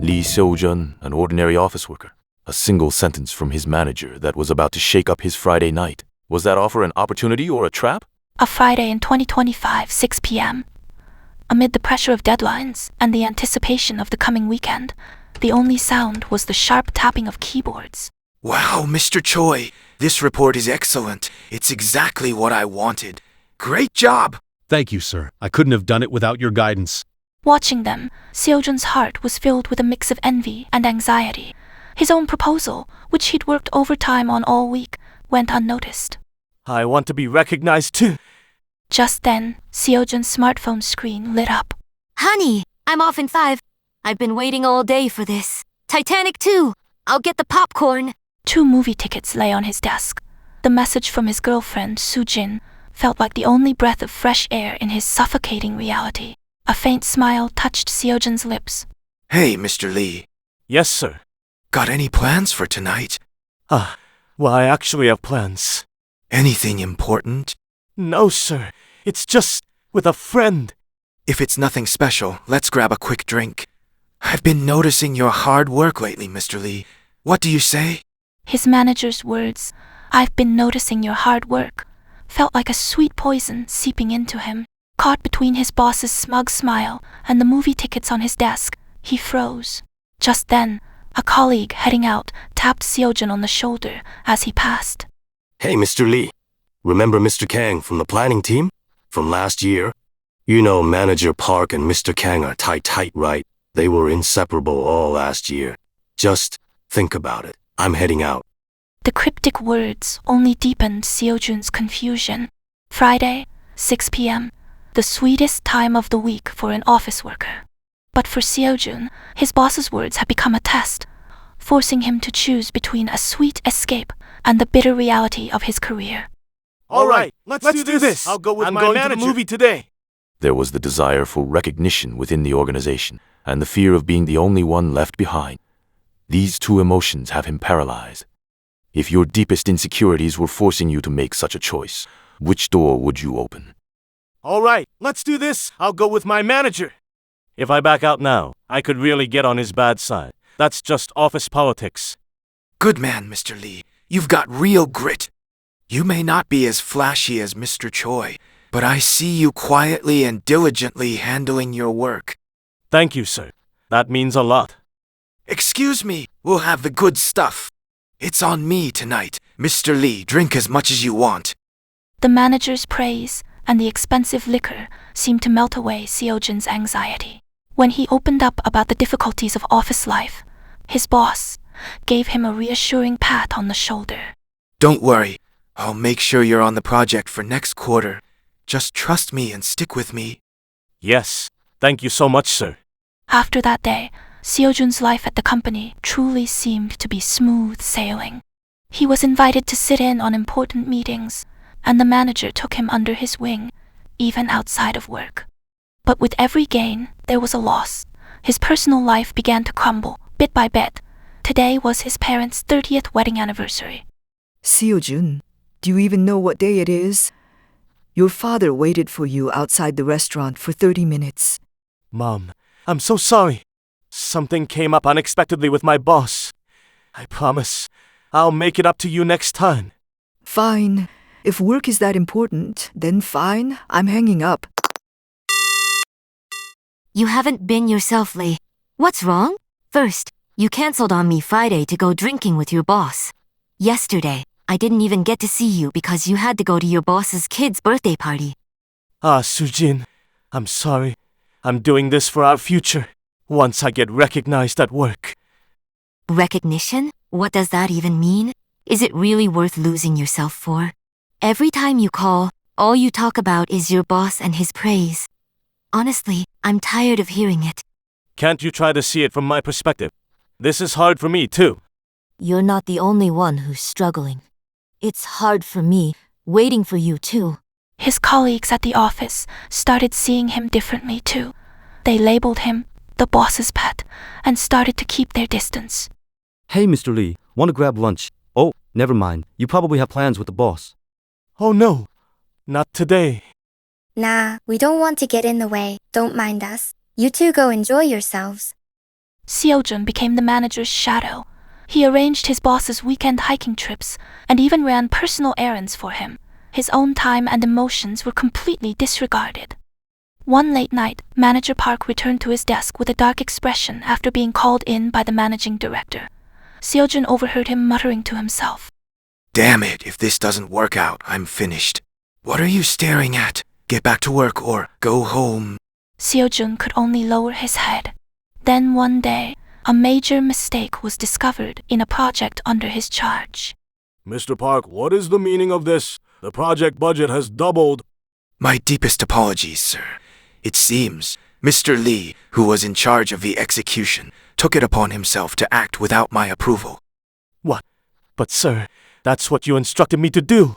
Lee Seojun, an ordinary office worker. A single sentence from his manager that was about to shake up his Friday night. Was that offer an opportunity or a trap? A Friday in 2025, 6 p.m. Amid the pressure of deadlines and the anticipation of the coming weekend, the only sound was the sharp tapping of keyboards. Wow, Mr. Choi, this report is excellent. It's exactly what I wanted. Great job! Thank you, sir. I couldn't have done it without your guidance. Watching them, Seojun's heart was filled with a mix of envy and anxiety. His own proposal, which he'd worked overtime on all week, went unnoticed. I want to be recognized too. Just then, Seojun's smartphone screen lit up. Honey, I'm off in 5. I've been waiting all day for this. Titanic 2. I'll get the popcorn. 2 movie tickets lay on his desk. The message from his girlfriend, Seojun, felt like the only breath of fresh air in his suffocating reality. A faint smile touched Seojun's lips. Hey, Mr. Lee. Yes, sir. Got any plans for tonight? Well, I actually have plans. Anything important? No, sir. It's just with a friend. If it's nothing special, let's grab a quick drink. I've been noticing your hard work lately, Mr. Lee. What do you say? His manager's words, "I've been noticing your hard work," felt like a sweet poison seeping into him. Caught between his boss's smug smile and the movie tickets on his desk, he froze. Just then, a colleague heading out tapped Seojun on the shoulder as he passed. Hey, Mr. Lee. Remember Mr. Kang from the planning team? From last year? You know Manager Park and Mr. Kang are tight, right? They were inseparable all last year. Just think about it. I'm heading out. The cryptic words only deepened Seojun's confusion. Friday, 6 p.m., the sweetest time of the week for an office worker. But for Seojun, his boss's words had become a test, forcing him to choose between a sweet escape and the bitter reality of his career. All right, let's do this. I'll go with my manager. To the movie today. There was the desire for recognition within the organization and the fear of being the only one left behind. These 2 emotions have him paralyzed. If your deepest insecurities were forcing you to make such a choice, which door would you open? All right, let's do this. I'll go with my manager. If I back out now, I could really get on his bad side. That's just office politics. Good man, Mr. Lee. You've got real grit. You may not be as flashy as Mr. Choi, but I see you quietly and diligently handling your work. Thank you, sir. That means a lot. Excuse me, we'll have the good stuff. It's on me tonight. Mr. Lee, drink as much as you want. The manager's praise and the expensive liquor seemed to melt away Seojun's anxiety. When he opened up about the difficulties of office life, his boss gave him a reassuring pat on the shoulder. Don't worry. I'll make sure you're on the project for next quarter. Just trust me and stick with me. Yes, thank you so much, sir. After that day, Seojun's life at the company truly seemed to be smooth sailing. He was invited to sit in on important meetings, and the manager took him under his wing, even outside of work. But with every gain, there was a loss. His personal life began to crumble, bit by bit. Today was his parents' 30th wedding anniversary. Seojun, do you even know what day it is? Your father waited for you outside the restaurant for 30 minutes. Mom, I'm so sorry. Something came up unexpectedly with my boss. I promise, I'll make it up to you next time. Fine. If work is that important, then fine. I'm hanging up. You haven't been yourself, Lee. What's wrong? First, you canceled on me Friday to go drinking with your boss. Yesterday, I didn't even get to see you because you had to go to your boss's kid's birthday party. Seojun, I'm sorry. I'm doing this for our future. Once I get recognized at work. Recognition? What does that even mean? Is it really worth losing yourself for? Every time you call, all you talk about is your boss and his praise. Honestly, I'm tired of hearing it. Can't you try to see it from my perspective? This is hard for me, too. You're not the only one who's struggling. It's hard for me, waiting for you, too. His colleagues at the office started seeing him differently, too. They labeled him the boss's pet and started to keep their distance. Hey, Mr. Lee, want to grab lunch? Oh, never mind. You probably have plans with the boss. Oh no, not today. Nah, we don't want to get in the way. Don't mind us. You two go enjoy yourselves. Seojun became the manager's shadow. He arranged his boss's weekend hiking trips and even ran personal errands for him. His own time and emotions were completely disregarded. One late night, Manager Park returned to his desk with a dark expression after being called in by the managing director. Seojun overheard him muttering to himself. Damn it, if this doesn't work out, I'm finished. What are you staring at? Get back to work or go home. Seojun could only lower his head. Then one day, a major mistake was discovered in a project under his charge. Mr. Park, what is the meaning of this? The project budget has doubled. My deepest apologies, sir. It seems Mr. Lee, who was in charge of the execution, took it upon himself to act without my approval. What? But sir, that's what you instructed me to do.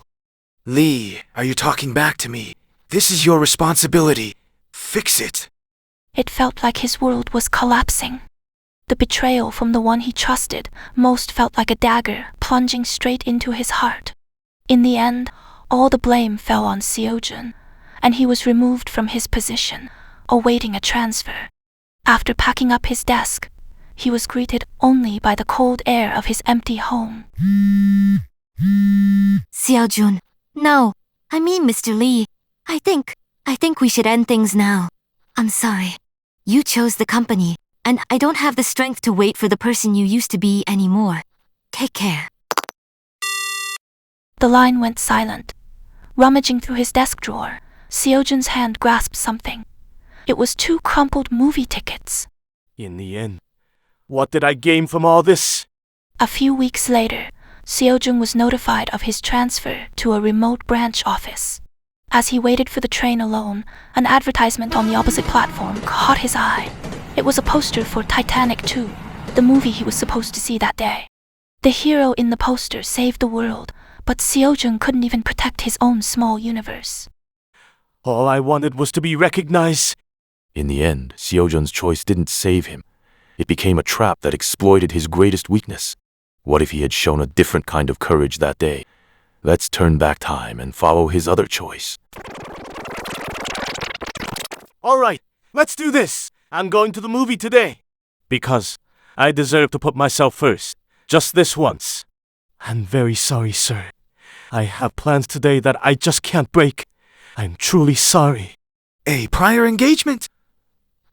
Lee, are you talking back to me? This is your responsibility. Fix it. It felt like his world was collapsing. The betrayal from the one he trusted most felt like a dagger plunging straight into his heart. In the end, all the blame fell on Seojun, and he was removed from his position, awaiting a transfer. After packing up his desk, he was greeted only by the cold air of his empty home. Seojun, no. I mean, Mr. Lee. I think we should end things now. I'm sorry. You chose the company, and I don't have the strength to wait for the person you used to be anymore. Take care. The line went silent. Rummaging through his desk drawer, Seojun's hand grasped something. It was 2 crumpled movie tickets. In the end, what did I gain from all this? A few weeks later, Seojun was notified of his transfer to a remote branch office. As he waited for the train alone, an advertisement on the opposite platform caught his eye. It was a poster for Titanic 2, the movie he was supposed to see that day. The hero in the poster saved the world, but Seojun couldn't even protect his own small universe. All I wanted was to be recognized. In the end, Seojun's choice didn't save him. It became a trap that exploited his greatest weakness. What if he had shown a different kind of courage that day? Let's turn back time and follow his other choice. All right, let's do this. I'm going to the movie today. Because I deserve to put myself first, just this once. I'm very sorry, sir. I have plans today that I just can't break. I'm truly sorry. A prior engagement?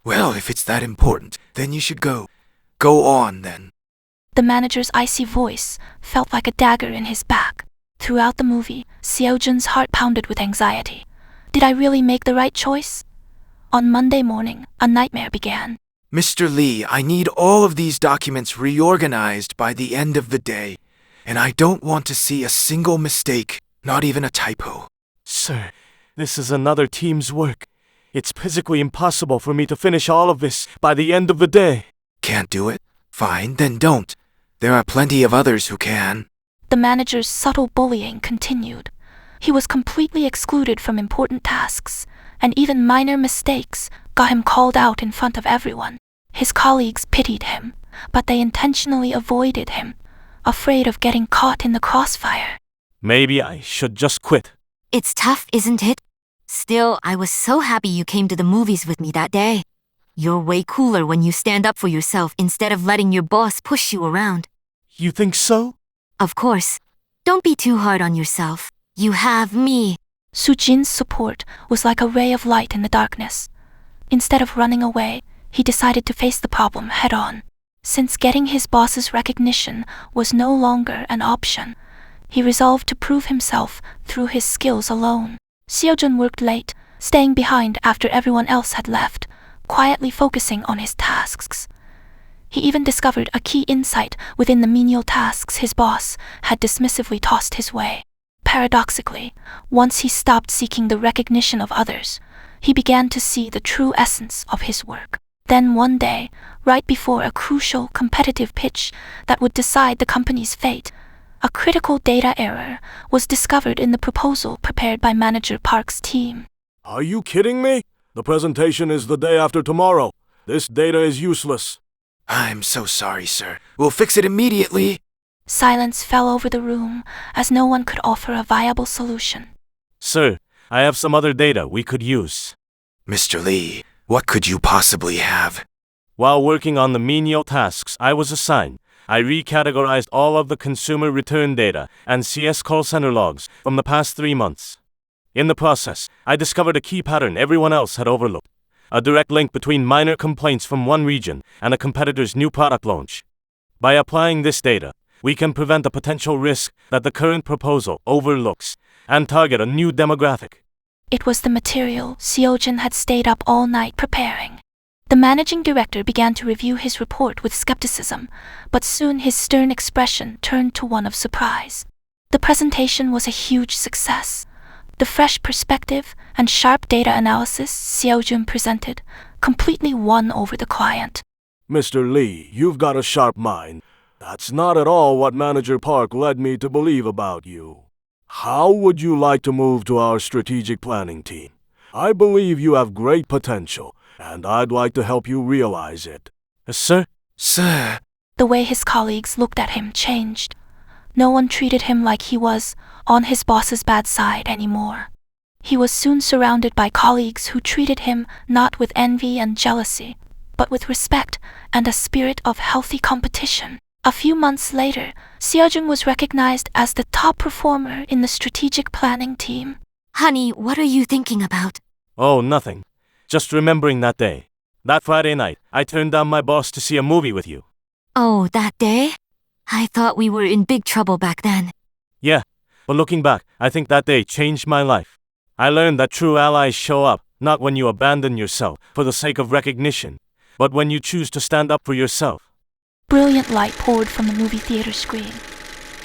Well, if it's that important, then you should go. Go on, then. The manager's icy voice felt like a dagger in his back. Throughout the movie, Seojun's heart pounded with anxiety. Did I really make the right choice? On Monday morning, a nightmare began. Mr. Lee, I need all of these documents reorganized by the end of the day, and I don't want to see a single mistake, not even a typo. Sir, this is another team's work. It's physically impossible for me to finish all of this by the end of the day. Can't do it? Fine, then don't. There are plenty of others who can. The manager's subtle bullying continued. He was completely excluded from important tasks, and even minor mistakes got him called out in front of everyone. His colleagues pitied him, but they intentionally avoided him, afraid of getting caught in the crossfire. Maybe I should just quit. It's tough, isn't it? Still, I was so happy you came to the movies with me that day. You're way cooler when you stand up for yourself instead of letting your boss push you around. You think so? Of course. Don't be too hard on yourself. You have me. Sujin's support was like a ray of light in the darkness. Instead of running away, he decided to face the problem head-on. Since getting his boss's recognition was no longer an option, he resolved to prove himself through his skills alone. Seojun worked late, staying behind after everyone else had left, quietly focusing on his tasks. He even discovered a key insight within the menial tasks his boss had dismissively tossed his way. Paradoxically, once he stopped seeking the recognition of others, he began to see the true essence of his work. Then one day, right before a crucial competitive pitch that would decide the company's fate, a critical data error was discovered in the proposal prepared by Manager Park's team. Are you kidding me? The presentation is the day after tomorrow. This data is useless. I'm so sorry, sir. We'll fix it immediately. Silence fell over the room as no one could offer a viable solution. Sir, I have some other data we could use. Mr. Lee, what could you possibly have? While working on the menial tasks I was assigned, I recategorized all of the consumer return data and CS call center logs from the past 3 months. In the process, I discovered a key pattern everyone else had overlooked: a direct link between minor complaints from one region and a competitor's new product launch. By applying this data, we can prevent a potential risk that the current proposal overlooks and target a new demographic. It was the material Seojun had stayed up all night preparing. The managing director began to review his report with skepticism, but soon his stern expression turned to one of surprise. The presentation was a huge success. The fresh perspective and sharp data analysis Seojun presented completely won over the client. Mr. Lee, you've got a sharp mind. That's not at all what Manager Park led me to believe about you. How would you like to move to our strategic planning team? I believe you have great potential, and I'd like to help you realize it. Sir? Sir, The way his colleagues looked at him changed. No one treated him like he was on his boss's bad side anymore. He was soon surrounded by colleagues who treated him not with envy and jealousy, but with respect and a spirit of healthy competition. A few months later, Seojun was recognized as the top performer in the strategic planning team. Honey, what are you thinking about? Oh, nothing. Just remembering that day. That Friday night, I turned down my boss to see a movie with you. Oh, that day? I thought we were in big trouble back then. Yeah, but looking back, I think that day changed my life. I learned that true allies show up, not when you abandon yourself for the sake of recognition, but when you choose to stand up for yourself. Brilliant light poured from the movie theater screen.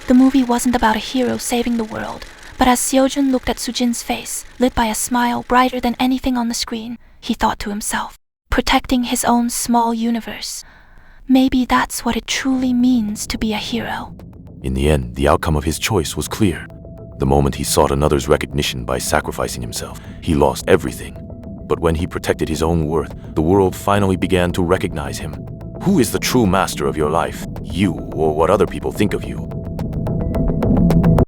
The movie wasn't about a hero saving the world, but as Seojun looked at Sujin's face, lit by a smile brighter than anything on the screen, he thought to himself, protecting his own small universe. Maybe that's what it truly means to be a hero. In the end, the outcome of his choice was clear. The moment he sought another's recognition by sacrificing himself, he lost everything. But when he protected his own worth, the world finally began to recognize him. Who is the true master of your life? You, or what other people think of you?